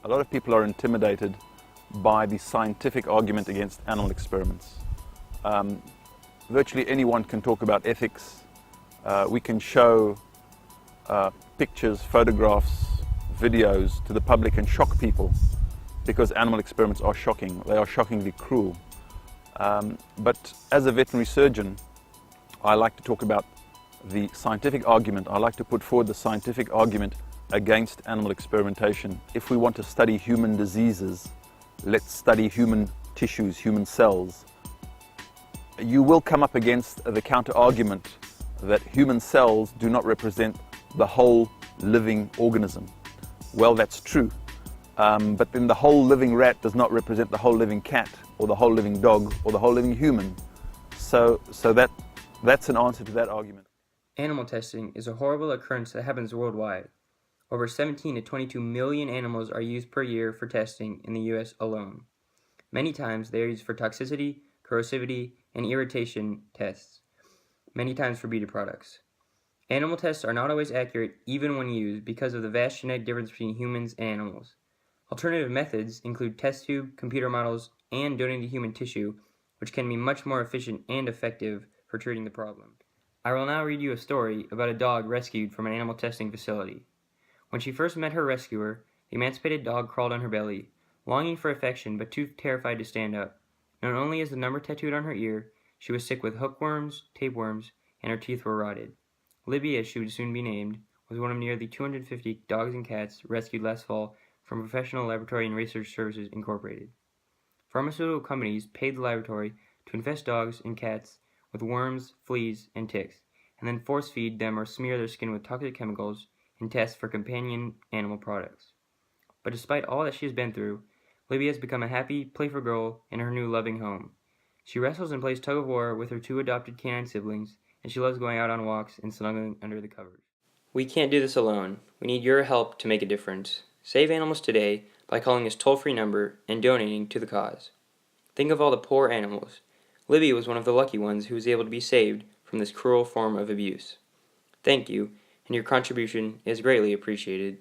A lot of people are intimidated by the scientific argument against animal experiments. Virtually anyone can talk about ethics. We can show pictures, photographs, videos to the public and shock people because animal experiments are shocking. They are shockingly cruel. But as a veterinary surgeon, I like to talk about the scientific argument. I like to put forward the scientific argument against animal experimentation. If we want to study human diseases, let's study human tissues, human cells. You will come up against the counter-argument that human cells do not represent the whole living organism. Well, that's true. But then the whole living rat does not represent the whole living cat, or the whole living dog, or the whole living human. So that's an answer to that argument. Animal testing is a horrible occurrence that happens worldwide. Over 17 to 22 million animals are used per year for testing in the US alone. Many times they are used for toxicity, corrosivity, and irritation tests, many times for beauty products. Animal tests are not always accurate even when used because of the vast genetic difference between humans and animals. Alternative methods include test tube, computer models, and donated human tissue, which can be much more efficient and effective for treating the problem. I will now read you a story about a dog rescued from an animal testing facility. When she first met her rescuer, the emancipated dog crawled on her belly, longing for affection but too terrified to stand up. Not only is the number tattooed on her ear, she was sick with hookworms, tapeworms, and her teeth were rotted. Libby, as she would soon be named, was one of nearly 250 dogs and cats rescued last fall from Professional Laboratory and Research Services Incorporated. Pharmaceutical companies paid the laboratory to infest dogs and cats with worms, fleas, and ticks, and then force-feed them or smear their skin with toxic chemicals in tests for companion animal products. But despite all that she has been through, Libby has become a happy, playful girl in her new loving home. She wrestles and plays tug-of-war with her 2 adopted canine siblings, and she loves going out on walks and snuggling under the covers. We can't do this alone. We need your help to make a difference. Save animals today by calling this toll-free number and donating to the cause. Think of all the poor animals. Libby was one of the lucky ones who was able to be saved from this cruel form of abuse. Thank you, and your contribution is greatly appreciated.